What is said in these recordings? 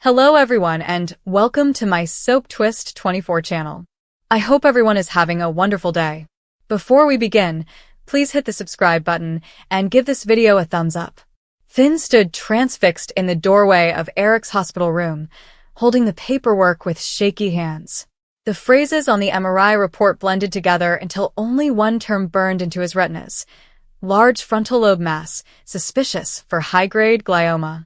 Hello everyone and welcome to my Soap Twist 24 channel. I hope everyone is having a wonderful day. Before we begin, please hit the subscribe button and give this video a thumbs up. Finn stood transfixed in the doorway of Eric's hospital room, holding the paperwork with shaky hands. The phrases on the MRI report blended together until only one term burned into his retinas. Large frontal lobe mass, suspicious for high-grade glioma.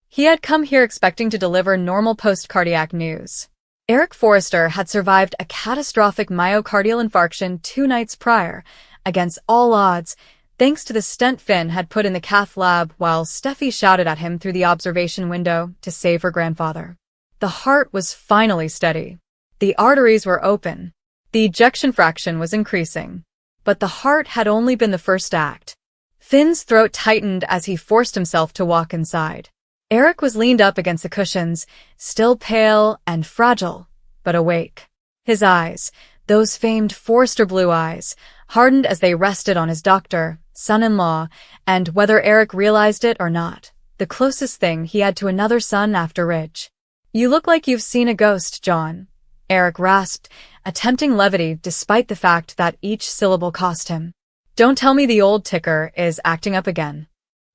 He had come here expecting to deliver normal post-cardiac news. Eric Forrester had survived a catastrophic myocardial infarction 2 nights prior, against all odds, thanks to the stent Finn had put in the cath lab while Steffi shouted at him through the observation window to save her grandfather. The heart was finally steady. The arteries were open. The ejection fraction was increasing. But the heart had only been the first act. Finn's throat tightened as he forced himself to walk inside. Eric was leaned up against the cushions, still pale and fragile, but awake. His eyes, those famed Forrester blue eyes, hardened as they rested on his doctor, son-in-law, and whether Eric realized it or not, the closest thing he had to another son after Ridge. "You look like you've seen a ghost, John," Eric rasped, attempting levity despite the fact that each syllable cost him. "Don't tell me the old ticker is acting up again."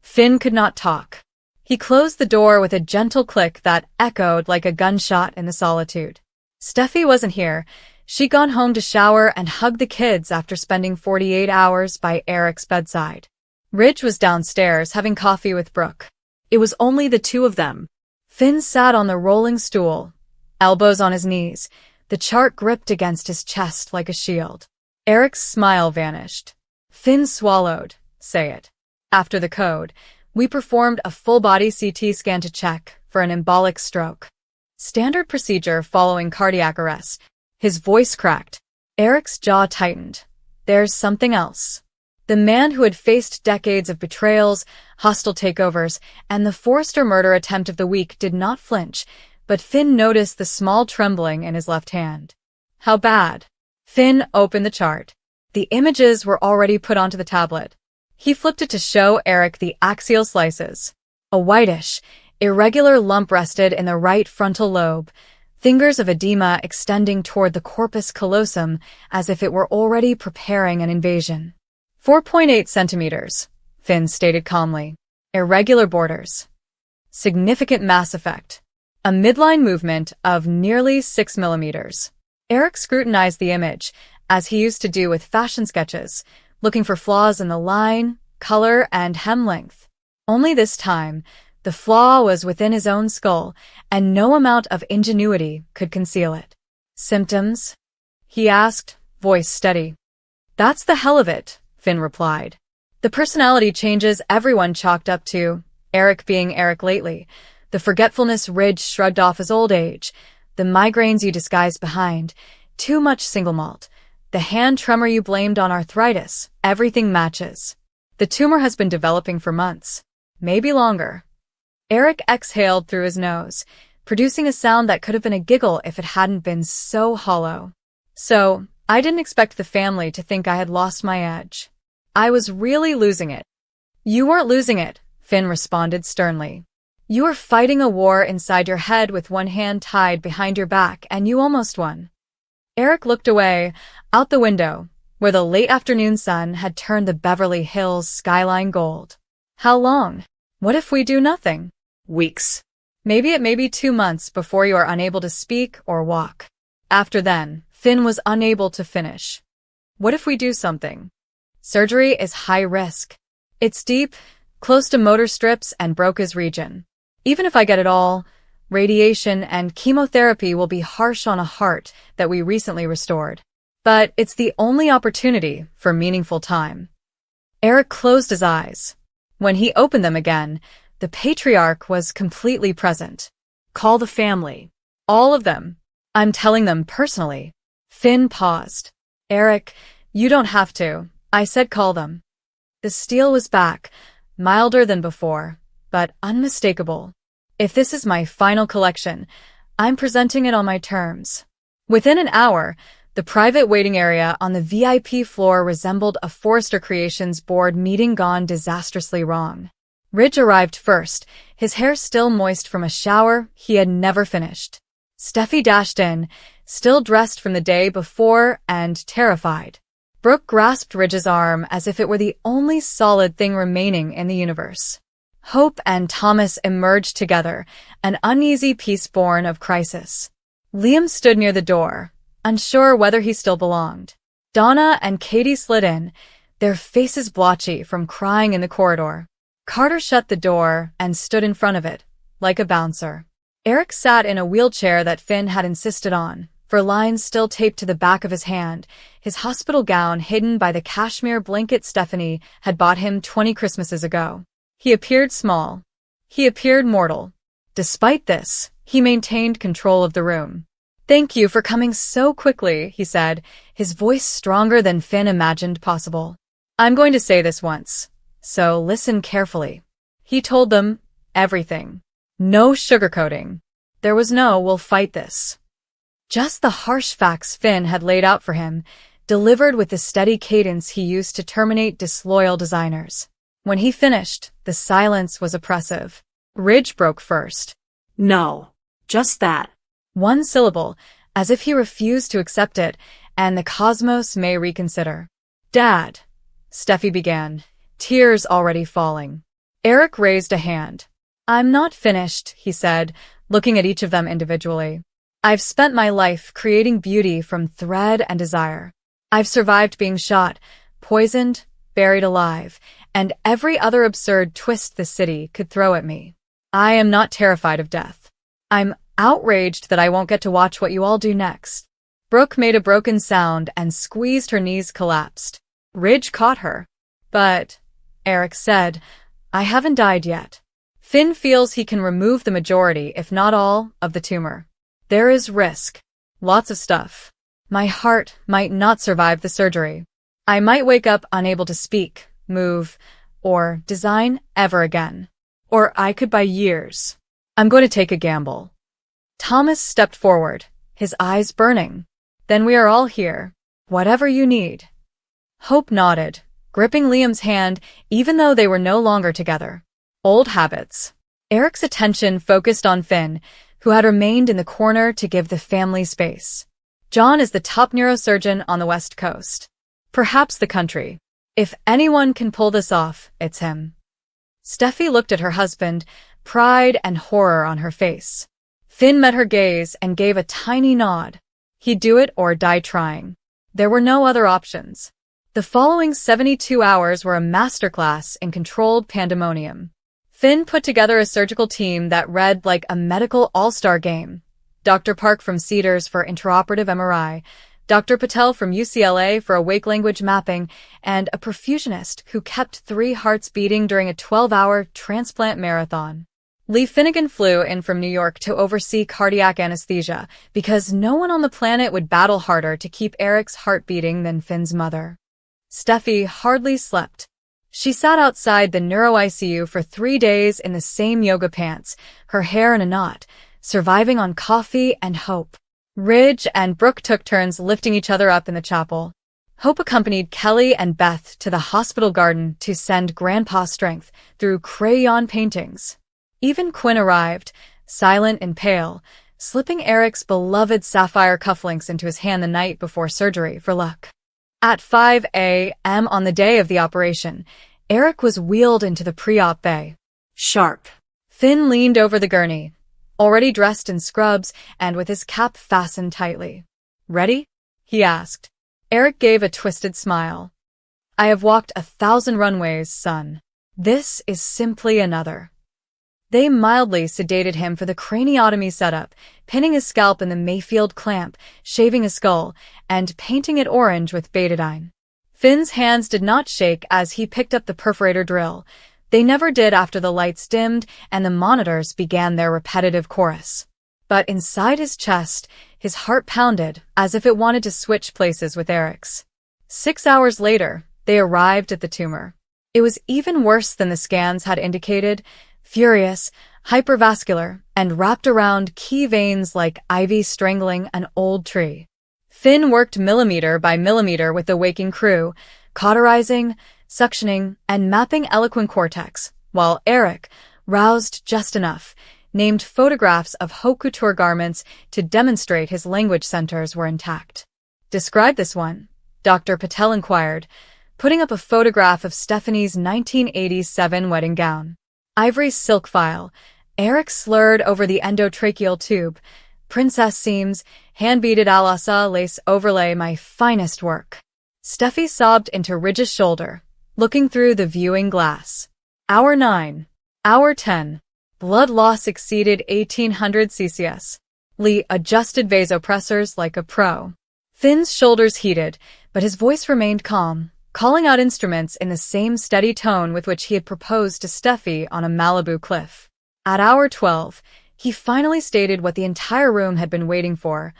Finn could not talk. He closed the door with a gentle click that echoed like a gunshot in the solitude. Steffi wasn't here. She'd gone home to shower and hug the kids after spending 48 hours by Eric's bedside. Ridge was downstairs having coffee with Brooke. It was only the two of them. Finn sat on the rolling stool, elbows on his knees, the chart gripped against his chest like a shield. Eric's smile vanished. Finn swallowed. "Say it." After the code, we performed a full-body CT scan to check for an embolic stroke. Standard procedure following cardiac arrest. His voice cracked. Eric's jaw tightened. There's something else. The man who had faced decades of betrayals, hostile takeovers, and the Forrester murder attempt of the week did not flinch, but Finn noticed the small trembling in his left hand. "How bad?" Finn opened the chart. The images were already put onto the tablet. He flipped it to show Eric the axial slices. A whitish, irregular lump rested in the right frontal lobe, fingers of edema extending toward the corpus callosum as if it were already preparing an invasion. 4.8 centimeters, Finn stated calmly. Irregular borders. Significant mass effect. A midline movement of nearly 6 millimeters. Eric scrutinized the image, as he used to do with fashion sketches, looking for flaws in the line, color, and hem length. Only this time, the flaw was within his own skull, and no amount of ingenuity could conceal it. "Symptoms?" he asked, voice steady. "That's the hell of it," Finn replied. "The personality changes everyone chalked up to, Eric being Eric lately, the forgetfulness Ridge shrugged off as old age, the migraines you disguised behind, too much single malt, the hand tremor you blamed on arthritis, everything matches. The tumor has been developing for months, maybe longer." Eric exhaled through his nose, producing a sound that could have been a giggle if it hadn't been so hollow. "So, I didn't expect the family to think I had lost my edge. I was really losing it." "You weren't losing it," Finn responded sternly. "You were fighting a war inside your head with one hand tied behind your back, and you almost won." Eric looked away, out the window, where the late afternoon sun had turned the Beverly Hills skyline gold. "How long? What if we do nothing?" "Weeks. Maybe it may be 2 months before you are unable to speak or walk." After then, Finn was unable to finish. "What if we do something?" "Surgery is high risk. It's deep, close to motor strips and Broca's region. Even if I get it all, radiation and chemotherapy will be harsh on a heart that we recently restored. But it's the only opportunity for meaningful time." Eric closed his eyes. When he opened them again, the patriarch was completely present. "Call the family. All of them. I'm telling them personally." Finn paused. "Eric, you don't have to. I said call them." The steel was back, milder than before, but unmistakable. "If this is my final collection, I'm presenting it on my terms." Within an hour, the private waiting area on the VIP floor resembled a Forrester Creations board meeting gone disastrously wrong. Ridge arrived first, his hair still moist from a shower he had never finished. Steffi dashed in, still dressed from the day before and terrified. Brooke grasped Ridge's arm as if it were the only solid thing remaining in the universe. Hope and Thomas emerged together, an uneasy piece born of crisis. Liam stood near the door, unsure whether he still belonged. Donna and Katie slid in, their faces blotchy from crying in the corridor. Carter shut the door and stood in front of it, like a bouncer. Eric sat in a wheelchair that Finn had insisted on, for lines still taped to the back of his hand, his hospital gown hidden by the cashmere blanket Stephanie had bought him 20 Christmases ago. He appeared small. He appeared mortal. Despite this, he maintained control of the room. "Thank you for coming so quickly," he said, his voice stronger than Finn imagined possible. "I'm going to say this once, so listen carefully." He told them everything. No sugarcoating. There was no "we'll fight this." Just the harsh facts Finn had laid out for him, delivered with the steady cadence he used to terminate disloyal designers. When he finished, the silence was oppressive. Ridge broke first. "No, just that." One syllable, as if he refused to accept it, and the cosmos may reconsider. "Dad," Steffi began, tears already falling. Eric raised a hand. "I'm not finished," he said, looking at each of them individually. "I've spent my life creating beauty from thread and desire. I've survived being shot, poisoned, buried alive, and every other absurd twist the city could throw at me. I am not terrified of death. I'm outraged that I won't get to watch what you all do next." Brooke made a broken sound and squeezed, her knees collapsed. Ridge caught her. "But," Eric said, "I haven't died yet. Finn feels he can remove the majority, if not all, of the tumor. There is risk. Lots of stuff. My heart might not survive the surgery. I might wake up unable to speak, move, or design ever again. Or I could by years. I'm going to take a gamble." Thomas stepped forward, his eyes burning. "Then we are all here. Whatever you need." Hope nodded, gripping Liam's hand even though they were no longer together. Old habits. Eric's attention focused on Finn, who had remained in the corner to give the family space. John is the top neurosurgeon on the West Coast. Perhaps the country. If anyone can pull this off, it's him. Steffi looked at her husband, pride and horror on her face. Finn met her gaze and gave a tiny nod. He'd do it or die trying. There were no other options. The following 72 hours were a masterclass in controlled pandemonium. Finn put together a surgical team that read like a medical all-star game. Dr. Park from Cedars for intraoperative MRI, Dr. Patel from UCLA for awake language mapping, and a perfusionist who kept 3 hearts beating during a 12-hour transplant marathon. Lee Finnegan flew in from New York to oversee cardiac anesthesia because no one on the planet would battle harder to keep Eric's heart beating than Finn's mother. Steffi hardly slept. She sat outside the neuro-ICU for 3 days in the same yoga pants, her hair in a knot, surviving on coffee and hope. Ridge and Brooke took turns lifting each other up in the chapel. Hope accompanied Kelly and Beth to the hospital garden to send Grandpa strength through crayon paintings. Even Quinn arrived, silent and pale, slipping Eric's beloved sapphire cufflinks into his hand the night before surgery for luck. At 5 a.m. on the day of the operation, Eric was wheeled into the pre-op bay. "Sharp." Finn leaned over the gurney, already dressed in scrubs and with his cap fastened tightly. "Ready?" he asked. Eric gave a twisted smile. "I have walked 1,000 runways, son. This is simply another." They mildly sedated him for the craniotomy setup, pinning his scalp in the Mayfield clamp, shaving his skull, and painting it orange with betadine. Finn's hands did not shake as he picked up the perforator drill. They never did after the lights dimmed and the monitors began their repetitive chorus. But inside his chest, his heart pounded as if it wanted to switch places with Eric's. 6 hours later, they arrived at the tumor. It was even worse than the scans had indicated, furious, hypervascular, and wrapped around key veins like ivy strangling an old tree. Finn worked millimeter by millimeter with the waking crew, cauterizing, suctioning, and mapping eloquent cortex, while Eric, roused just enough, named photographs of haute couture garments to demonstrate his language centers were intact. "Describe this one," Dr. Patel inquired, putting up a photograph of Stephanie's 1987 wedding gown. "Ivory silk file," Eric slurred over the endotracheal tube. "Princess seams, hand-beaded alasa lace overlay, my finest work." Steffi sobbed into Ridge's shoulder, looking through the viewing glass. Hour 9. Hour 10. Blood loss exceeded 1800 ccs. Lee adjusted vasopressors like a pro. Finn's shoulders heated, but his voice remained calm, calling out instruments in the same steady tone with which he had proposed to Steffi on a Malibu cliff. At hour 12, he finally stated what the entire room had been waiting for.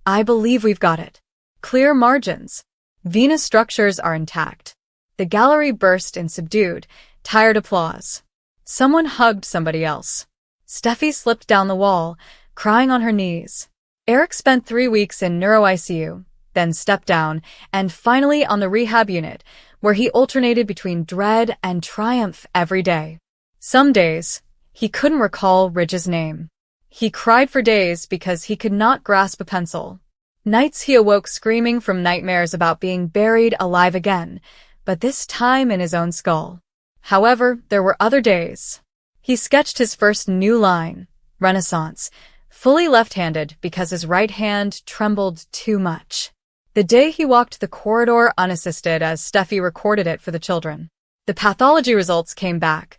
"I believe we've got it. Clear margins. Venous structures are intact." The gallery burst in subdued, tired applause. Someone hugged somebody else. Steffi slipped down the wall, crying on her knees. Eric spent 3 weeks in neuro-ICU, then stepped down, and finally on the rehab unit, where he alternated between dread and triumph every day. Some days, he couldn't recall Ridge's name. He cried for days because he could not grasp a pencil. Nights he awoke screaming from nightmares about being buried alive again, but this time in his own skull. However, there were other days. He sketched his first new line, Renaissance, fully left-handed because his right hand trembled too much. The day he walked the corridor unassisted as Steffi recorded it for the children. The pathology results came back.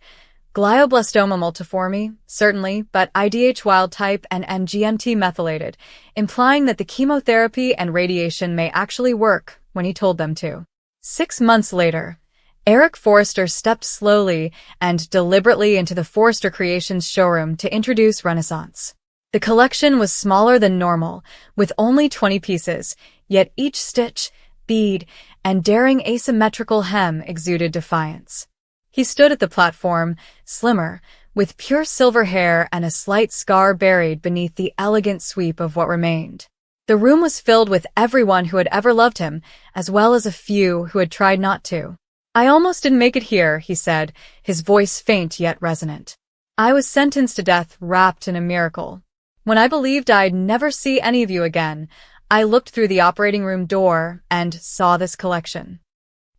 Glioblastoma multiforme, certainly, but IDH wild-type and NGMT methylated, implying that the chemotherapy and radiation may actually work when he told them to. 6 months later, Eric Forrester stepped slowly and deliberately into the Forrester Creations showroom to introduce Renaissance. The collection was smaller than normal, with only 20 pieces, yet each stitch, bead, and daring asymmetrical hem exuded defiance. He stood at the platform, slimmer, with pure silver hair and a slight scar buried beneath the elegant sweep of what remained. The room was filled with everyone who had ever loved him, as well as a few who had tried not to. "I almost didn't make it here," he said, his voice faint yet resonant. "I was sentenced to death wrapped in a miracle. When I believed I'd never see any of you again, I looked through the operating room door and saw this collection.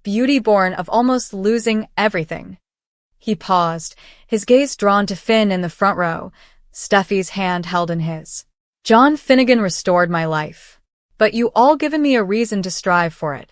Beauty born of almost losing everything." He paused, his gaze drawn to Finn in the front row, Steffi's hand held in his. "John Finnegan restored my life. But you all given me a reason to strive for it."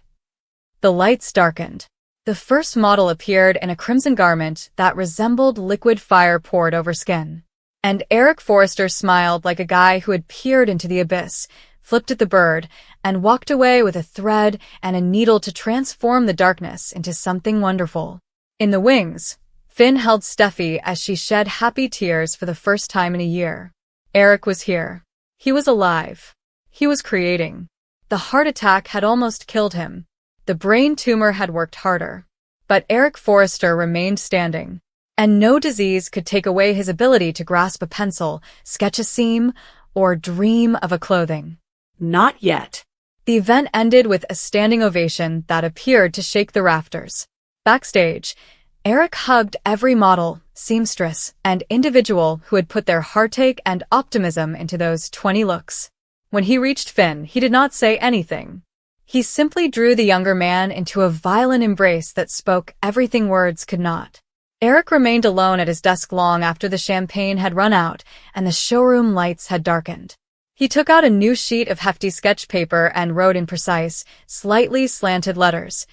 The lights darkened. The first model appeared in a crimson garment that resembled liquid fire poured over skin. And Eric Forrester smiled like a guy who had peered into the abyss, flipped at the bird, and walked away with a thread and a needle to transform the darkness into something wonderful. In the wings, Finn held Steffi as she shed happy tears for the first time in a year. Eric was here. He was alive. He was creating. The heart attack had almost killed him. The brain tumor had worked harder. But Eric Forrester remained standing. And no disease could take away his ability to grasp a pencil, sketch a seam, or dream of a clothing. Not yet. The event ended with a standing ovation that appeared to shake the rafters. Backstage, Eric hugged every model, seamstress, and individual who had put their heartache and optimism into those 20 looks. When he reached Finn, he did not say anything. He simply drew the younger man into a violent embrace that spoke everything words could not. Eric remained alone at his desk long after the champagne had run out and the showroom lights had darkened. He took out a new sheet of hefty sketch paper and wrote in precise, slightly slanted letters.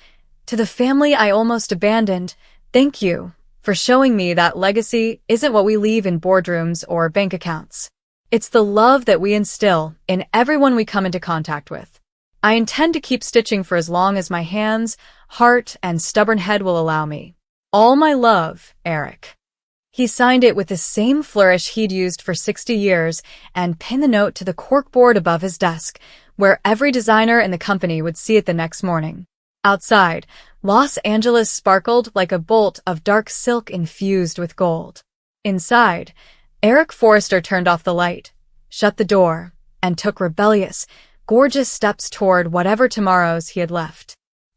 "To the family I almost abandoned, thank you for showing me that legacy isn't what we leave in boardrooms or bank accounts. It's the love that we instill in everyone we come into contact with. I intend to keep stitching for as long as my hands, heart, and stubborn head will allow me. All my love, Eric." He signed it with the same flourish he'd used for 60 years and pinned the note to the corkboard above his desk, where every designer in the company would see it the next morning. Outside, Los Angeles sparkled like a bolt of dark silk infused with gold. Inside, Eric Forrester turned off the light, shut the door, and took rebellious, gorgeous steps toward whatever tomorrows he had left.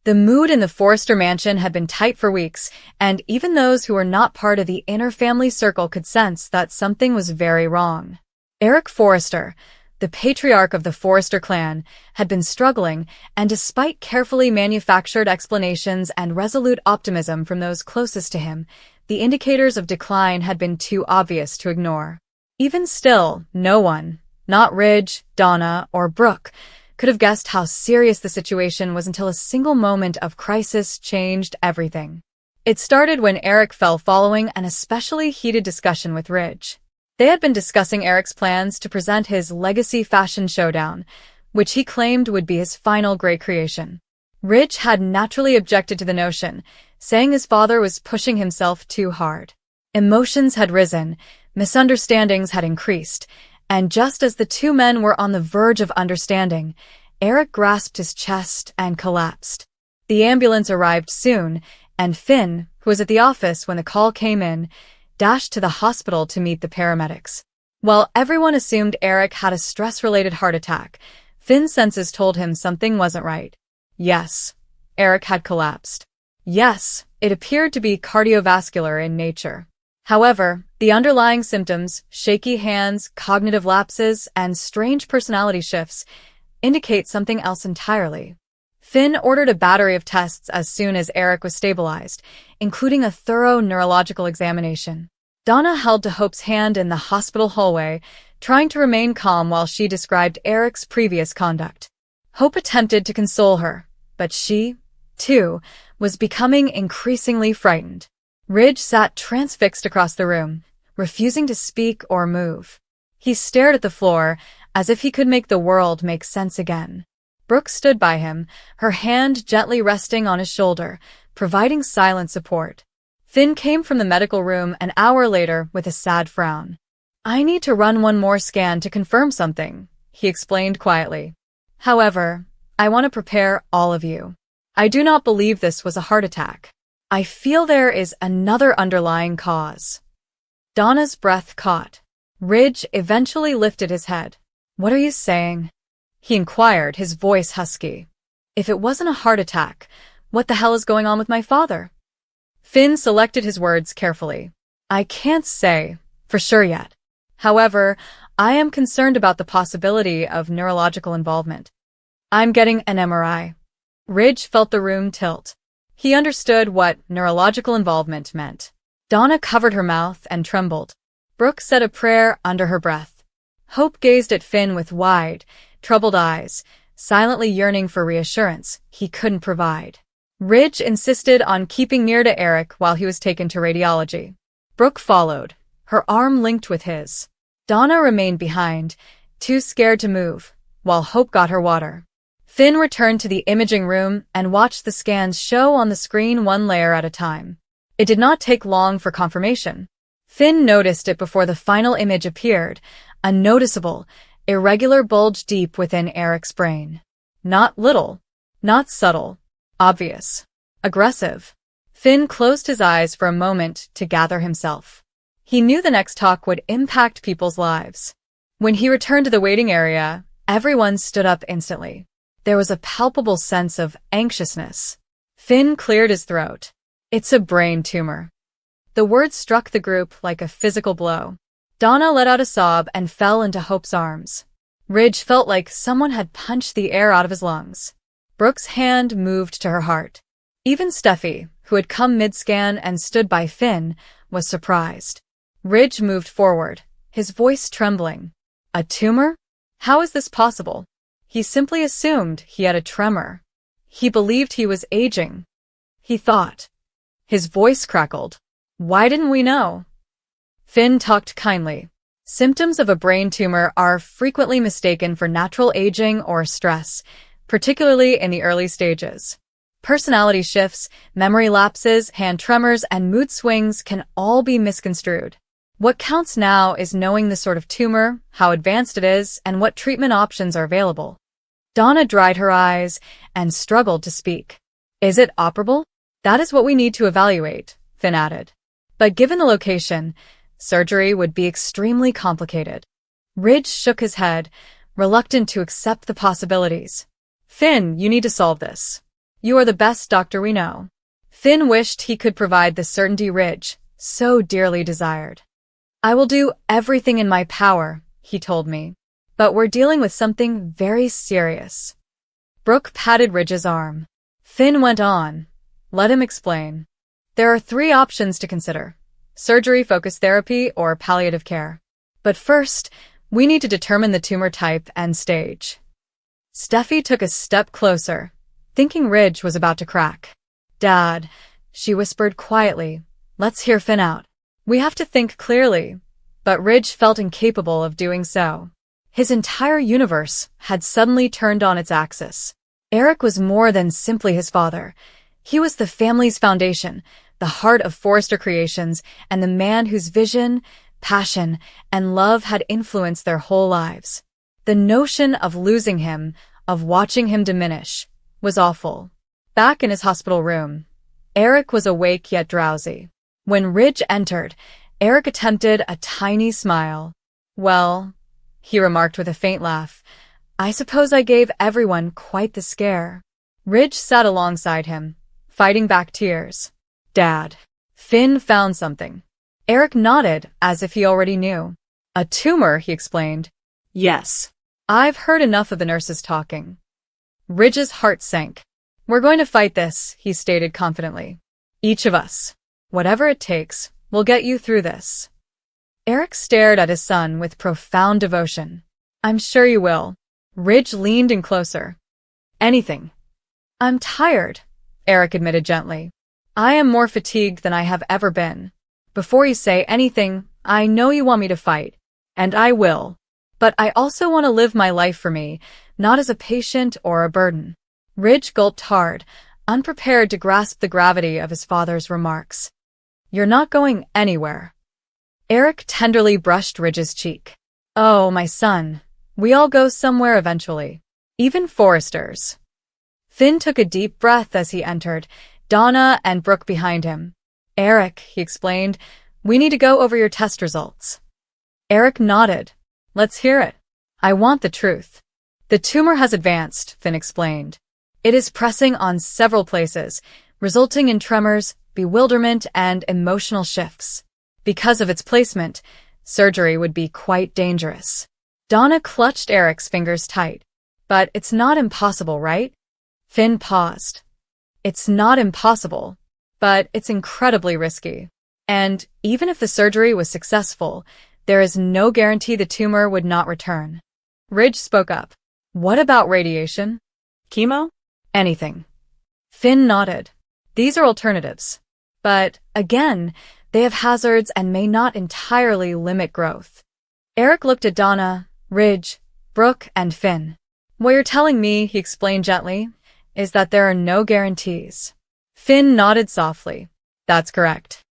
The mood in the Forrester mansion had been tight for weeks, and even those who were not part of the inner family circle could sense that something was very wrong. Eric Forrester, the patriarch of the Forrester clan, had been struggling, and despite carefully manufactured explanations and resolute optimism from those closest to him, the indicators of decline had been too obvious to ignore. Even still, no one, not Ridge, Donna, or Brooke, could have guessed how serious the situation was until a single moment of crisis changed everything. It started when Eric fell following an especially heated discussion with Ridge. They had been discussing Eric's plans to present his legacy fashion showdown, which he claimed would be his final great creation. Ridge had naturally objected to the notion, saying his father was pushing himself too hard. Emotions had risen, misunderstandings had increased, and just as the two men were on the verge of understanding, Eric grasped his chest and collapsed. The ambulance arrived soon, and Finn, who was at the office when the call came in, dashed to the hospital to meet the paramedics. While everyone assumed Eric had a stress-related heart attack, Finn's senses told him something wasn't right. Yes, Eric had collapsed. Yes, it appeared to be cardiovascular in nature. However, the underlying symptoms, shaky hands, cognitive lapses, and strange personality shifts, indicate something else entirely. Finn ordered a battery of tests as soon as Eric was stabilized, including a thorough neurological examination. Donna held to Hope's hand in the hospital hallway, trying to remain calm while she described Eric's previous conduct. Hope attempted to console her, but she, too, was becoming increasingly frightened. Ridge sat transfixed across the room, refusing to speak or move. He stared at the floor, as if he could make the world make sense again. Brooke stood by him, her hand gently resting on his shoulder, providing silent support. Finn came from the medical room an hour later with a sad frown. "I need to run one more scan to confirm something," he explained quietly. "However, I want to prepare all of you. I do not believe this was a heart attack. I feel there is another underlying cause." Donna's breath caught. Ridge eventually lifted his head. "What are you saying?" he inquired, his voice husky. "If it wasn't a heart attack, what the hell is going on with my father?" Finn selected his words carefully. "I can't say for sure yet. However, I am concerned about the possibility of neurological involvement. I'm getting an MRI." Ridge felt the room tilt. He understood what neurological involvement meant. Donna covered her mouth and trembled. Brooke said a prayer under her breath. Hope gazed at Finn with wide, troubled eyes, silently yearning for reassurance he couldn't provide. Ridge insisted on keeping near to Eric while he was taken to radiology. Brooke followed, her arm linked with his. Donna remained behind, too scared to move, while Hope got her water. Finn returned to the imaging room and watched the scans show on the screen one layer at a time. It did not take long for confirmation. Finn noticed it before the final image appeared, a noticeable, irregular bulge deep within Eric's brain. Not little, not subtle, obvious, aggressive. Finn closed his eyes for a moment to gather himself. He knew the next talk would impact people's lives. When he returned to the waiting area, everyone stood up instantly. There was a palpable sense of anxiousness. Finn cleared his throat. "It's a brain tumor." The words struck the group like a physical blow. Donna let out a sob and fell into Hope's arms. Ridge felt like someone had punched the air out of his lungs. Brooke's hand moved to her heart. Even Steffi, who had come mid-scan and stood by Finn, was surprised. Ridge moved forward, his voice trembling. "A tumor? How is this possible?" He simply assumed he had a tremor. He believed he was aging. He thought. His voice crackled. "Why didn't we know?" Finn talked kindly. Symptoms of a brain tumor are frequently mistaken for natural aging or stress, particularly in the early stages. Personality shifts, memory lapses, hand tremors, and mood swings can all be misconstrued. What counts now is knowing the sort of tumor, how advanced it is, and what treatment options are available. Donna dried her eyes and struggled to speak. "Is it operable?" "That is what we need to evaluate," Finn added. "But given the location, surgery would be extremely complicated." Ridge shook his head, reluctant to accept the possibilities. "Finn, you need to solve this." You are the best doctor we know. Finn wished he could provide the certainty Ridge so dearly desired. I will do everything in my power, he told me. But we're dealing with something very serious. Brooke patted Ridge's arm. Finn went on. Let him explain. There are 3 options to consider: surgery, focused therapy, or palliative care. But first, we need to determine the tumor type and stage. Steffi took a step closer, thinking Ridge was about to crack. Dad, she whispered quietly, let's hear Finn out. We have to think clearly. But Ridge felt incapable of doing so. His entire universe had suddenly turned on its axis. Eric was more than simply his father. He was the family's foundation, the heart of Forrester Creations, and the man whose vision, passion, and love had influenced their whole lives. The notion of losing him, of watching him diminish, was awful. Back in his hospital room, Eric was awake yet drowsy. When Ridge entered, Eric attempted a tiny smile. Well, he remarked with a faint laugh, I suppose I gave everyone quite the scare. Ridge sat alongside him, fighting back tears. Dad. Finn found something. Eric nodded as if he already knew. A tumor, he explained. Yes. I've heard enough of the nurses talking. Ridge's heart sank. We're going to fight this, he stated confidently. Each of us. Whatever it takes, we'll get you through this. Eric stared at his son with profound devotion. I'm sure you will. Ridge leaned in closer. Anything. I'm tired, Eric admitted gently. I am more fatigued than I have ever been. Before you say anything, I know you want me to fight. And I will. But I also want to live my life for me, not as a patient or a burden. Ridge gulped hard, unprepared to grasp the gravity of his father's remarks. You're not going anywhere. Eric tenderly brushed Ridge's cheek. Oh, my son. We all go somewhere eventually. Even Forresters. Finn took a deep breath as he entered, Donna and Brooke behind him. Eric, he explained, we need to go over your test results. Eric nodded. Let's hear it. I want the truth. The tumor has advanced, Finn explained. It is pressing on several places, resulting in tremors, bewilderment, and emotional shifts. Because of its placement, surgery would be quite dangerous. Donna clutched Eric's fingers tight. But it's not impossible, right? Finn paused. It's not impossible, but it's incredibly risky. And even if the surgery was successful, there is no guarantee the tumor would not return. Ridge spoke up. What about radiation? Chemo? Anything. Finn nodded. These are alternatives. But, again, they have hazards and may not entirely limit growth. Eric looked at Donna, Ridge, Brooke, and Finn. What you're telling me, he explained gently, is that there are no guarantees. Finn nodded softly. That's correct.